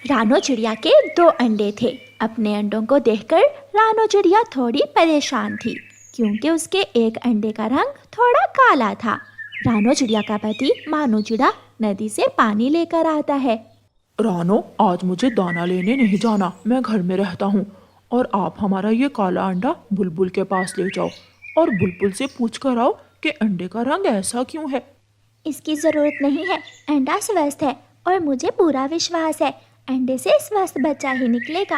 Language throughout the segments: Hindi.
रानो चिड़िया के 2 अंडे थे। अपने अंडों को देखकर रानो चिड़िया थोड़ी परेशान थी, क्योंकि उसके एक अंडे का रंग थोड़ा काला था। रानो चिड़िया का पति मानो चिड़ा नदी से पानी लेकर आता है। रानो, आज मुझे दाना लेने नहीं जाना, मैं घर में रहता हूँ। और आप हमारा ये काला अंडा बुलबुल के पास ले जाओ और बुलबुल से पूछ कर आओ कि अंडे का रंग ऐसा क्यों है। इसकी ज़रूरत नहीं है, अंडा स्वस्थ है और मुझे पूरा विश्वास है अंडे से स्वस्थ बच्चा ही निकलेगा।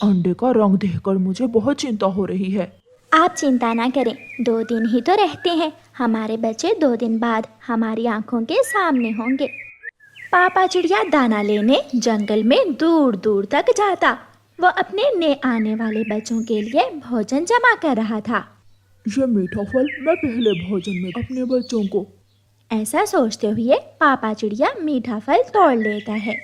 अंडे का रंग देखकर मुझे बहुत चिंता हो रही है। आप चिंता ना करें, 2 दिन ही तो रहते हैं। हमारे बच्चे 2 दिन बाद हमारी आंखों के सामने होंगे। पापा चिड़िया दाना लेने जंगल में दूर दूर तक जाता। वो अपने नए आने वाले बच्चों के लिए भोजन जमा कर रहा था। ये मीठा फल मैं पहले भोजन में अपने बच्चों को। ऐसा सोचते हुए पापा चिड़िया मीठा फल तोड़ लेता है।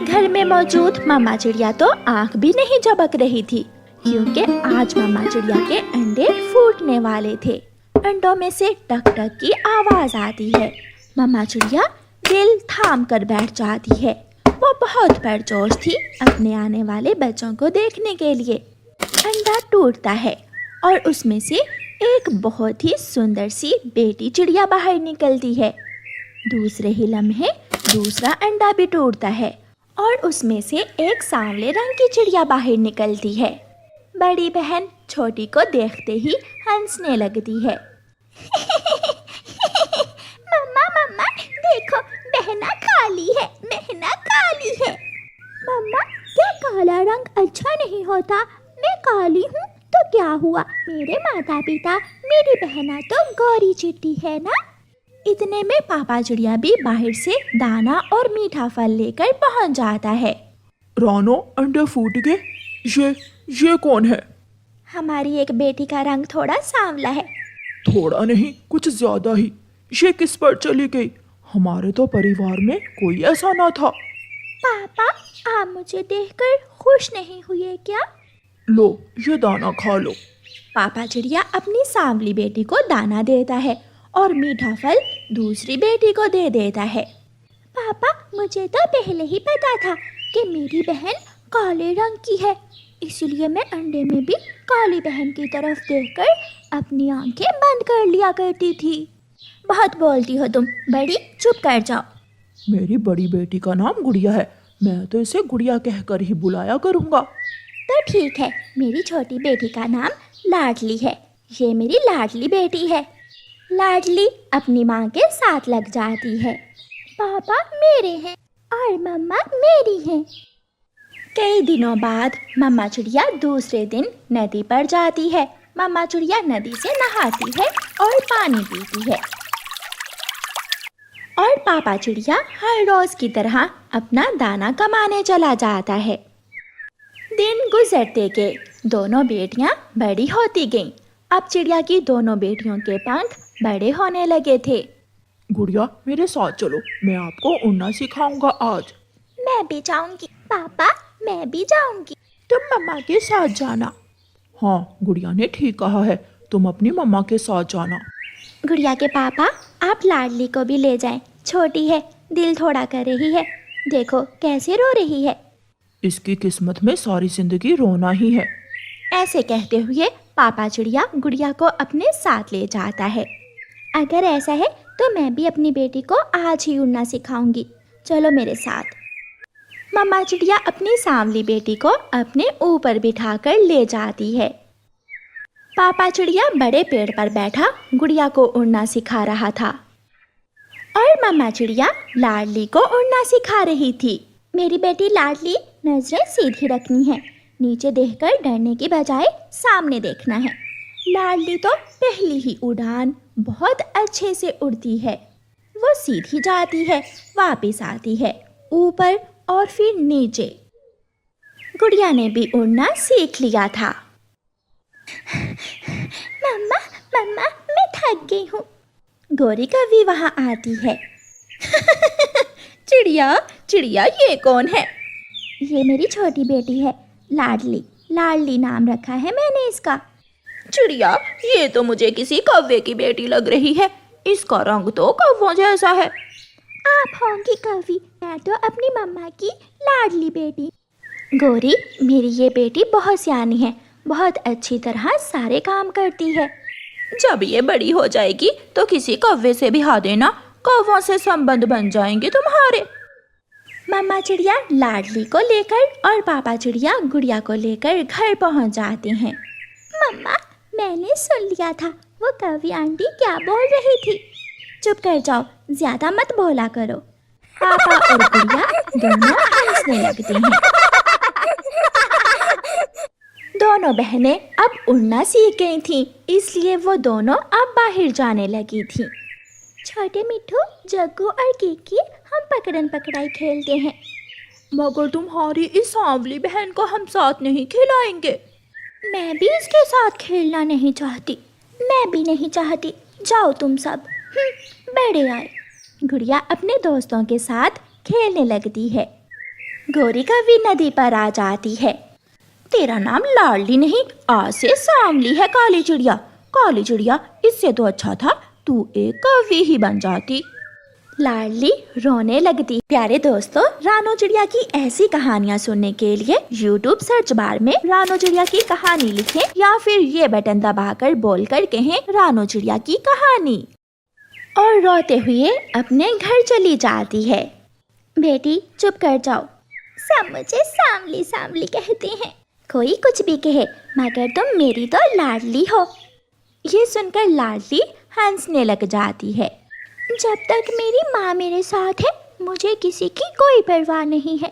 घर में मौजूद मम्मा चिड़िया तो आंख भी नहीं झपक रही थी, क्योंकि आज मम्मा चिड़िया के अंडे फूटने वाले थे। अंडों में से टक टक की आवाज आती है। मम्मा चिड़िया दिल थाम कर बैठ जाती है। वो बहुत पुरजोश थी अपने आने वाले बच्चों को देखने के लिए। अंडा टूटता है और उसमें से एक बहुत ही सुंदर सी बेटी चिड़िया बाहर निकलती है। दूसरे ही लम्हे दूसरा अंडा भी टूटता है और उसमें से एक सांवले रंग की चिड़िया बाहर निकलती है। बड़ी बहन छोटी को देखते ही हंसने लगती है। मम्मा मम्मा देखो, बहना काली है, बहना काली है। मम्मा, क्या काला रंग अच्छा नहीं होता? मैं काली हूँ तो क्या हुआ? मेरे माता पिता, मेरी बहना तो गोरी चिट्टी है ना। इतने में पापा चिड़िया भी बाहर से दाना और मीठा फल लेकर पहुंच जाता है। रानो, अंडे फूट गए। ये कौन है? हमारी एक बेटी का रंग थोड़ा सांवला है। थोड़ा नहीं, कुछ ज्यादा ही। ये किस पर चली गई? हमारे तो परिवार में कोई ऐसा ना था। पापा, आप मुझे देखकर खुश नहीं हुए क्या? लो, ये दाना खा लो। पापा चिड़िया अपनी सांवली बेटी को दाना देता है और मीठा फल दूसरी बेटी को दे देता है। पापा, मुझे तो पहले ही पता था कि मेरी बहन काले रंग की है, इसलिए मैं अंडे में भी काली बहन की तरफ देखकर अपनी आंखें बंद कर लिया करती थी। बहुत बोलती हो तुम, बड़ी, चुप कर जाओ। मेरी बड़ी बेटी का नाम गुड़िया है, मैं तो इसे गुड़िया कहकर ही बुलाया करूँगा। तो ठीक है, मेरी छोटी बेटी का नाम लाडली है। ये मेरी लाडली बेटी है। लाडली अपनी माँ के साथ लग जाती है। पापा मेरे हैं और मम्मा मेरी हैं। कई दिनों बाद मम्मा चिड़िया दूसरे दिन नदी पर जाती है। मम्मा चिड़िया नदी से नहाती है और पानी पीती है। और पापा चिड़िया हर रोज की तरह अपना दाना कमाने चला जाता है। दिन गुजरते गए, दोनों बेटियां बड़ी होती गईं। अब चिड़िया की दोनों बेटियों के पंख बड़े होने लगे थे। गुड़िया, मेरे साथ चलो, मैं आपको उड़ना सिखाऊंगा आज। मैं भी जाऊंगी। पापा, मैं भी जाऊंगी। तुम मम्मा के साथ जाना। हाँ, गुड़िया ने ठीक कहा है, तुम अपनी मम्मा के साथ जाना। गुड़िया के पापा, आप लाडली को भी ले जाएं। छोटी है, दिल थोड़ा कर रही है। देखो कैसे रो रही है। इसकी किस्मत में सारी जिंदगी रोना ही है। ऐसे कहते हुए पापा चिड़िया गुड़िया को अपने साथ ले जाता है। अगर ऐसा है तो मैं भी अपनी बेटी को आज ही उड़ना सिखाऊंगी। चलो मेरे साथ। मम्मा चिड़िया अपनी सांवली बेटी को अपने ऊपर बिठाकर ले जाती है। पापा चिड़िया बड़े पेड़ पर बैठा गुड़िया को उड़ना सिखा रहा था और मम्मा चिड़िया लाडली को उड़ना सिखा रही थी। मेरी बेटी लाडली, नजरें सीधी रखनी है, नीचे देखकर डरने की बजाय सामने देखना है। लाडली तो पहली ही उड़ान बहुत अच्छे से उड़ती है। वो सीधी जाती है, वापस आती है, ऊपर और फिर नीचे। गुड़िया ने भी उड़ना सीख लिया था। मम्मा मम्मा, मैं थक गई हूँ। गोरी कभी वहाँ आती है। चिड़िया चिड़िया, ये कौन है? ये मेरी छोटी बेटी है, लाडली। लाडली नाम रखा है मैंने इसका। चिड़िया, ये तो मुझे किसी कौवे की बेटी लग रही है, इसका रंग तो कौवों जैसा है। आप होंगी कौवी, मैं तो अपनी मम्मा की लाडली बेटी। गौरी, मेरी ये बेटी बहुत सियानी है, बहुत अच्छी तरह सारे काम करती है। जब ये बड़ी हो जाएगी तो किसी कौवे से ब्याह देना, कौवों से संबंध बन जाएंगे तुम्हारे। मम्मा चिड़िया लाडली को लेकर और पापा चिड़िया गुड़िया को लेकर घर पहुंच जाते हैं। मम्मा, मैंने सुन लिया था वो कौवी आंटी क्या बोल रही थी। चुप कर जाओ, ज्यादा मत बोला करो। पापा और गुड़िया दोनों हंसने लगते हैं। दोनों बहनें अब उड़ना सीख गई थीं, इसलिए वो दोनों अब बाहर जाने लगी थीं। छोटे मिट्ठू, जग्गू और कीकी, हम पकड़न पकड़ाई खेलते हैं। मगर तुम्हारी इस सांवली बहन को हम साथ नहीं खिलाएंगे। मैं भी इसके साथ खेलना नहीं चाहती। मैं भी नहीं चाहती। जाओ तुम सब। बड़े आए। गुड़िया अपने दोस्तों के साथ खेलने लगती है। गौरी कभी नदी पर आ जाती है। तेरा नाम लाडली नहीं, आज से सांवली है काली चिड़िया। काली चिड़िया, इससे तो अच्छा था तू एक कौवी ही बन जाती। लाडली रोने लगती। प्यारे दोस्तों, रानो चिड़िया की ऐसी कहानियाँ सुनने के लिए YouTube सर्च बार में रानो चिड़िया की कहानी लिखें या फिर ये बटन दबाकर बोलकर कहें रानो चिड़िया की कहानी, और रोते हुए अपने घर चली जाती है। बेटी चुप कर जाओ, सब मुझे सांवली सांवली कहते हैं। कोई कुछ भी कहे, मगर तुम मेरी तो लाडली हो। ये सुनकर लाडली हंसने लग जाती है। जब तक मेरी माँ मेरे साथ है, मुझे किसी की कोई परवाह नहीं है।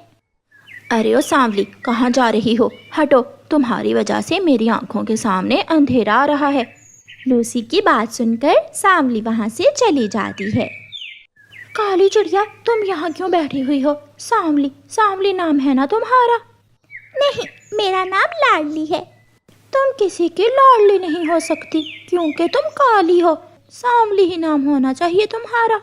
अरे ओ सांवली, कहाँ जा रही हो? हटो, तुम्हारी वजह से मेरी आंखों के सामने अंधेरा आ रहा है। लूसी की बात सुनकर सांवली वहाँ से चली जाती है। काली चिड़िया, तुम यहाँ क्यों बैठी हुई हो? सांवली, सांवली नाम है ना तुम्हारा? नहीं, मेरा नाम लाडली है। तुम किसी की लाडली नहीं हो सकती, क्योंकि तुम काली हो। सांवली ही नाम होना चाहिए तुम्हारा।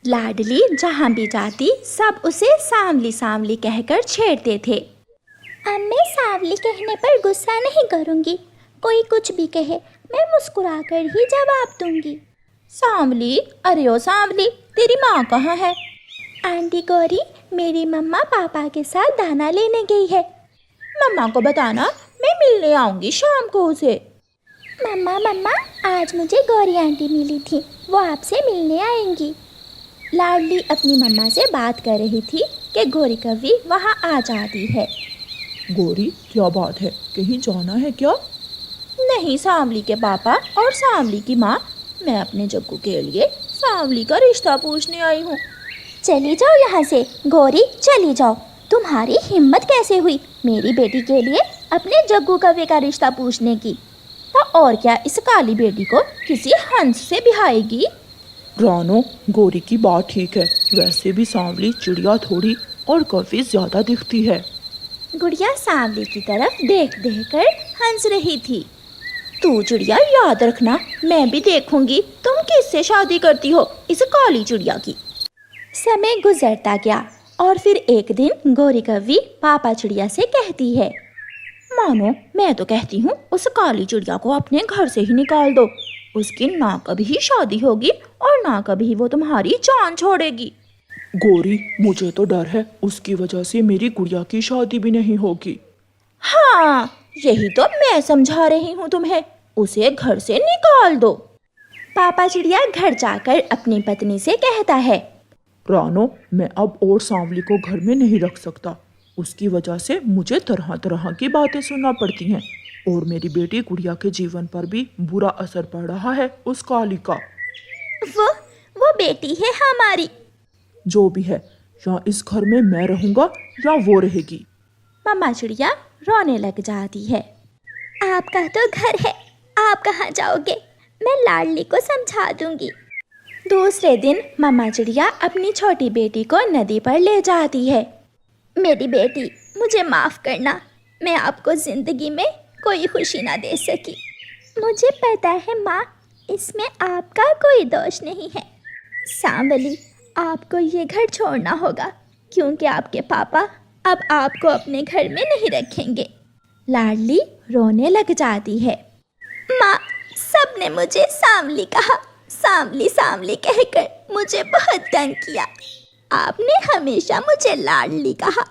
लाडली जहाँ भी जाती सब उसे सांवली सांवली कहकर छेड़ते थे। अब मैं सांवली कहने पर गुस्सा नहीं करूँगी। कोई कुछ भी कहे, मैं मुस्कुराकर ही जवाब दूंगी। सांवली, अरे ओ सांवली, तेरी माँ कहाँ है? आंटी गौरी, मेरी मम्मा पापा के साथ दाना लेने गई है। मम्मा को बताना, मैं मिलने आऊंगी शाम को उसे। मम्मा मम्मा, आज मुझे गौरी आंटी मिली थी, वो आपसे मिलने आएंगी। लाडली अपनी मम्मा से बात कर रही थी कि गौरी कभी वहाँ आ जाती है। गौरी, क्या बात है? कहीं जाना है क्या? नहीं सांवली के पापा और सांवली की माँ, मैं अपने जग्गू के लिए सांवली का रिश्ता पूछने आई हूँ। चली जाओ यहाँ से गौरी, चली जाओ। तुम्हारी हिम्मत कैसे हुई मेरी बेटी के लिए अपने जग्गू कव्वे का रिश्ता पूछने की? तो और क्या इस काली बेटी को किसी हंस से बिहाएगी? रानो, गौरी की बात ठीक है, वैसे भी सांवली चिड़िया थोड़ी और कौवी ज्यादा दिखती है। गुड़िया सांवली की तरफ देख देख कर हंस रही थी। तू चिड़िया याद रखना, मैं भी देखूंगी तुम किससे शादी करती हो, इस काली चिड़िया की। समय गुजरता गया और फिर एक दिन गौरी कव्वी पापा चिड़िया से कहती है, मानो मैं तो कहती हूँ उस काली चिड़िया को अपने घर से ही निकाल दो। उसकी ना कभी शादी होगी और ना कभी वो तुम्हारी जान छोड़ेगी। गौरी, मुझे तो डर है उसकी वजह से मेरी गुड़िया की शादी भी नहीं होगी। हाँ, यही तो मैं समझा रही हूँ तुम्हें, उसे घर से निकाल दो। पापा चिड़िया घर जाकर अपनी पत्नी से कहता है, रानो, मैं अब और सांवली को घर में नहीं रख सकता। उसकी वजह से मुझे तरह तरह की बातें सुनना पड़ती हैं और मेरी बेटी गुड़िया के जीवन पर भी बुरा असर पड़ रहा है उस काली का। वो बेटी है हमारी। जो भी है, या इस घर में मैं रहूंगा या वो रहेगी। मम्मा चिड़िया रोने लग जाती है। आपका तो घर है, आप कहाँ जाओगे? मैं लाडली को समझा दूंगी। दूसरे दिन मम्मा चिड़िया अपनी छोटी बेटी को नदी पर ले जाती है। मेरी बेटी, मुझे माफ़ करना, मैं आपको ज़िंदगी में कोई खुशी ना दे सकी। मुझे पता है माँ, इसमें आपका कोई दोष नहीं है। सांवली, आपको ये घर छोड़ना होगा क्योंकि आपके पापा अब आपको अपने घर में नहीं रखेंगे। लाडली रोने लग जाती है। माँ, सबने मुझे सांवली कहा, सांवली सांवली कहकर मुझे बहुत तंग किया। आपने हमेशा मुझे लाडली कहा।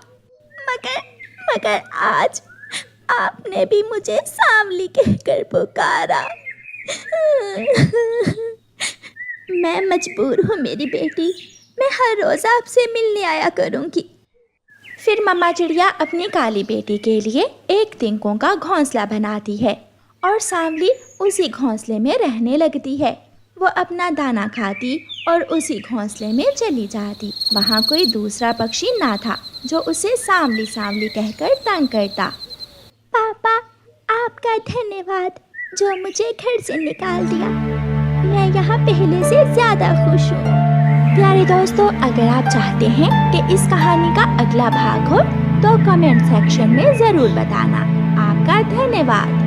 मगर आज आपने भी मुझे सांवली कहकर पुकारा। मैं मजबूर हूँ मेरी बेटी, मैं हर रोज़ आपसे मिलने आया करूँगी। फिर मम्मा चिड़िया अपनी काली बेटी के लिए एक तिनकों का घोंसला बनाती है और सांवली उसी घोंसले में रहने लगती है। वो अपना दाना खाती और उसी घोंसले में चली जाती। वहाँ कोई दूसरा पक्षी ना था जो उसे सांवली सांवली कहकर तंग करता। पापा, आपका धन्यवाद जो मुझे घर से निकाल दिया। मैं यहाँ पहले से ज़्यादा खुश हूँ। प्यारे दोस्तों, अगर आप चाहते हैं कि इस कहानी का अगला भाग हो तो कमेंट सेक्शन में ज़रूर बताना। आपका धन्यवाद।